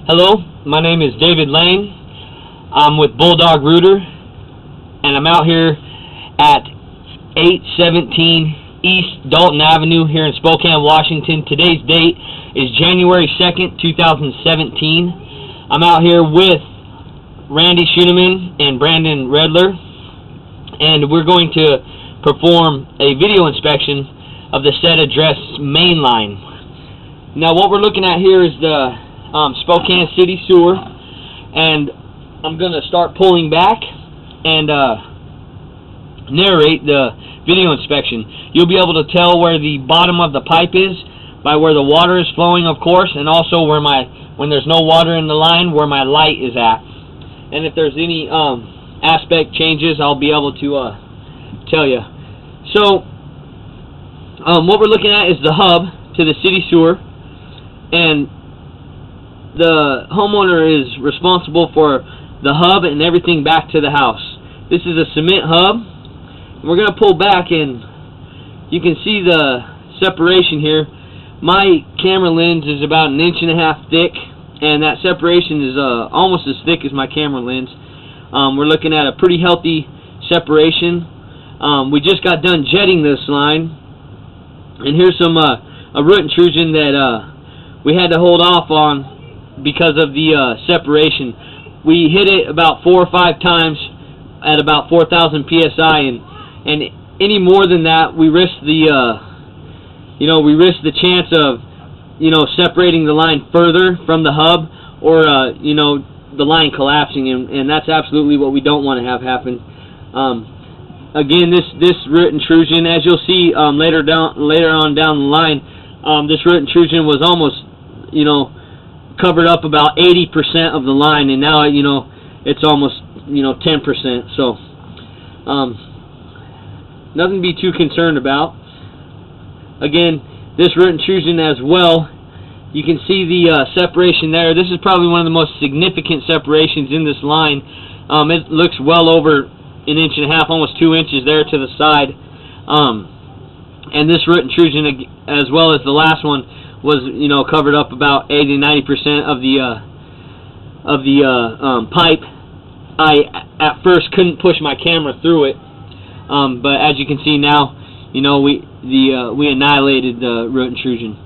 Hello, my name is David Lane. I'm with Bulldog Rooter, and I'm out here at 817 East Dalton Avenue here in Spokane, Washington. Today's date is January 2nd, 2017. I'm out here with Randy Schuneman and Brandon Redler, and we're going to perform a video inspection of the set address main line. Now what we're looking at here is the Spokane City Sewer, and I'm going to start pulling back and narrate the video inspection. You'll be able to tell where the bottom of the pipe is by where the water is flowing, of course, and also where when there's no water in the line, where my light is at. And if there's any aspect changes, I'll be able to tell you. So what we're looking at is the hub to the city sewer, and the homeowner is responsible for the hub and everything back to the house. This is a cement hub. We're going to pull back, and you can see the separation here. My camera lens is about 1.5 inches thick, and that separation is almost as thick as my camera lens. We're looking at a pretty healthy separation. We just got done jetting this line, and here's some a root intrusion that we had to hold off on because of the separation. We hit it about 4 or 5 times at about 4,000 psi, and any more than that, we risk the chance of separating the line further from the hub, or the line collapsing, and that's absolutely what we don't want to have happen. Again, this root intrusion, as you'll see later on down the line, this root intrusion was almost covered up about 80% of the line, and now it's almost 10%. So nothing to be too concerned about. Again, this root intrusion as well, you can see the separation there. This is probably one of the most significant separations in this line. It looks well over 1.5 inches, almost 2 inches there to the side. And this root intrusion, as well as the last one, was covered up about 80–90% of the pipe. I at first couldn't push my camera through it, but as you can see now, we annihilated the root intrusion.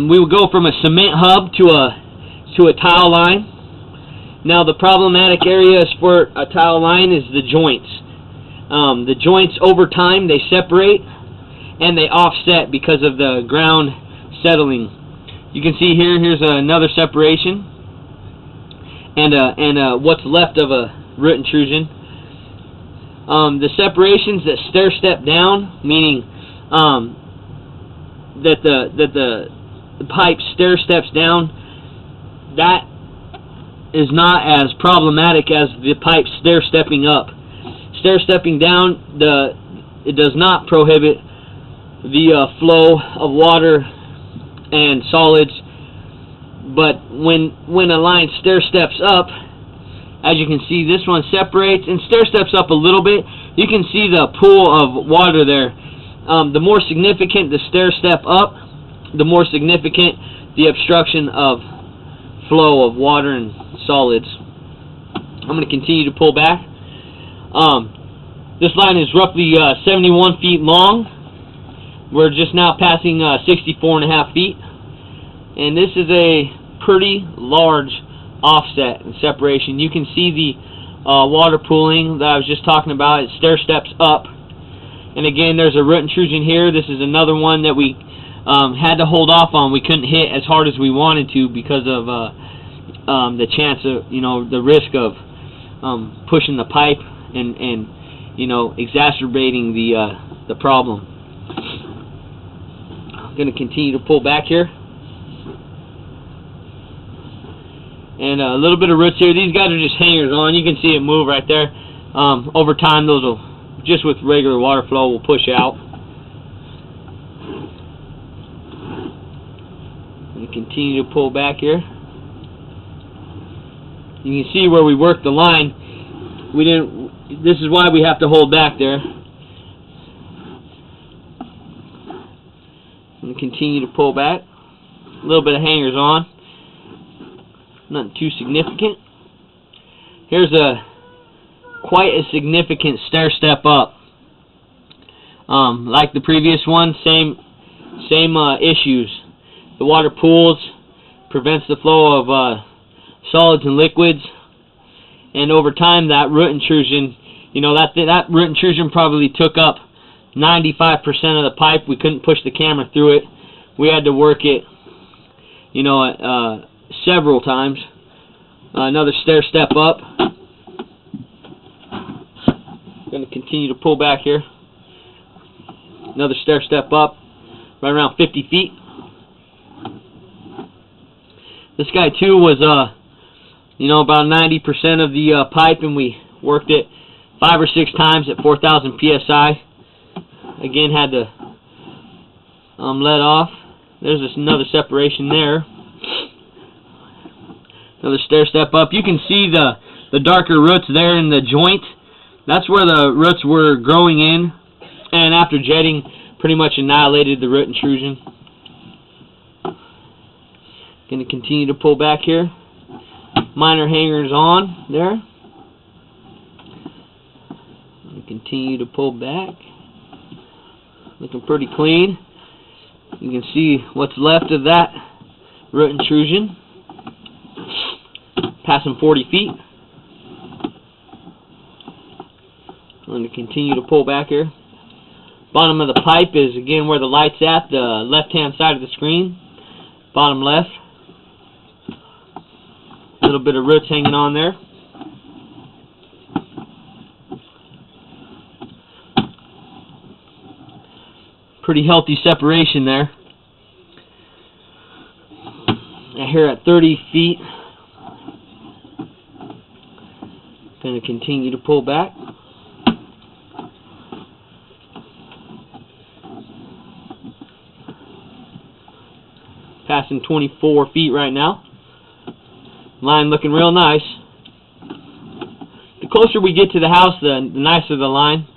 We will go from a cement hub to a tile line. Now the problematic areas for a tile line is the joints. The joints over time, they separate and they offset because of the ground settling. You can see here's another separation, and what's left of a root intrusion. The separations that stair step down, meaning that the pipe stair steps down, that is not as problematic as the pipe stair stepping up. Stair stepping down, it does not prohibit the flow of water and solids, but when a line stair steps up, as you can see, this one separates and stair steps up a little bit. You can see the pool of water there. The more significant the stair step up, the more significant the obstruction of flow of water and solids. I'm going to continue to pull back. This line is roughly 71 feet long. We're just now passing 64.5 feet, and this is a pretty large offset and separation. You can see the water pooling that I was just talking about. It stair steps up, and again, there's a root intrusion here. This is another one that we had to hold off on. We couldn't hit as hard as we wanted to because of the chance of the risk of pushing the pipe and exacerbating the problem. I'm going to continue to pull back here, and a little bit of roots here. These guys are just hangers on. You can see it move right there. Over time, those will, just with regular water flow, will push out. I'm going to continue to pull back here. You can see where we worked the line. This is why we have to hold back there. I'm going to continue to pull back. A little bit of hangers on. Nothing too significant. Here's quite a significant stair step up. Like the previous one, same issues. The water pools, prevents the flow of solids and liquids, and over time that root intrusion, you know, that root intrusion probably took up 95% of the pipe. We couldn't push the camera through it. We had to work it, you know, several times. Another stair step up. Going to continue to pull back here. Another stair step up, right around 50 feet. This guy too was, you know, about 90% of the pipe, and we worked it 5 or 6 times at 4,000 psi. Again, had to let off. There's another separation there. Another stair step up. You can see the darker roots there in the joint. That's where the roots were growing in, and after jetting, pretty much annihilated the root intrusion. Going to continue to pull back here. Minor hangers on there. Continue to pull back. Looking pretty clean. You can see what's left of that root intrusion. Passing 40 feet. I'm going to continue to pull back here. Bottom of the pipe is again where the light's at, the left-hand side of the screen. Bottom left. A little bit of roots hanging on there. Pretty healthy separation there. And here at 30 feet, going to continue to pull back. Passing 24 feet right now. Line looking real nice. The closer we get to the house, the nicer the line.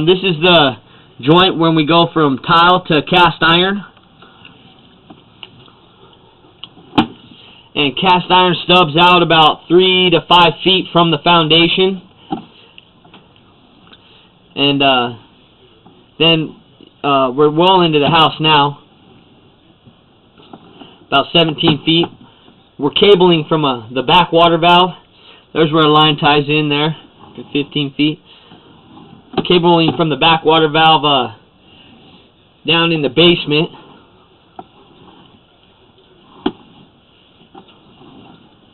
This is the joint when we go from tile to cast iron. And cast iron stubs out about 3 to 5 feet from the foundation. And then we're well into the house now. About 17 feet. We're cabling from the back water valve. There's where a line ties in there, 15 feet. Cabling from the back water valve down in the basement.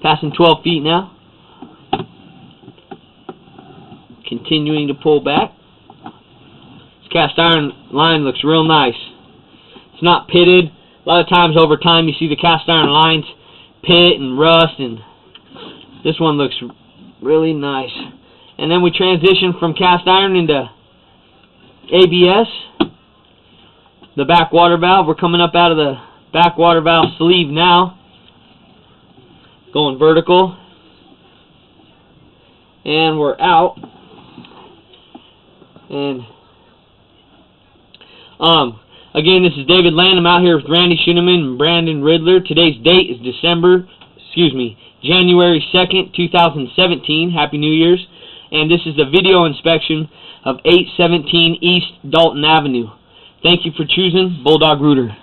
Passing 12 feet now. Continuing to pull back. This cast iron line looks real nice. It's not pitted. A lot of times over time you see the cast iron lines pit and rust, and this one looks really nice. And then we transition from cast iron into ABS, the back water valve. We're coming up out of the back water valve sleeve now, going vertical, and we're out. And again, this is David Land. I'm out here with Randy Schuneman and Brandon Riddler. Today's date is January 2nd, 2017. Happy New Year's. And this is the video inspection of 817 East Dalton Avenue. Thank you for choosing Bulldog Rooter.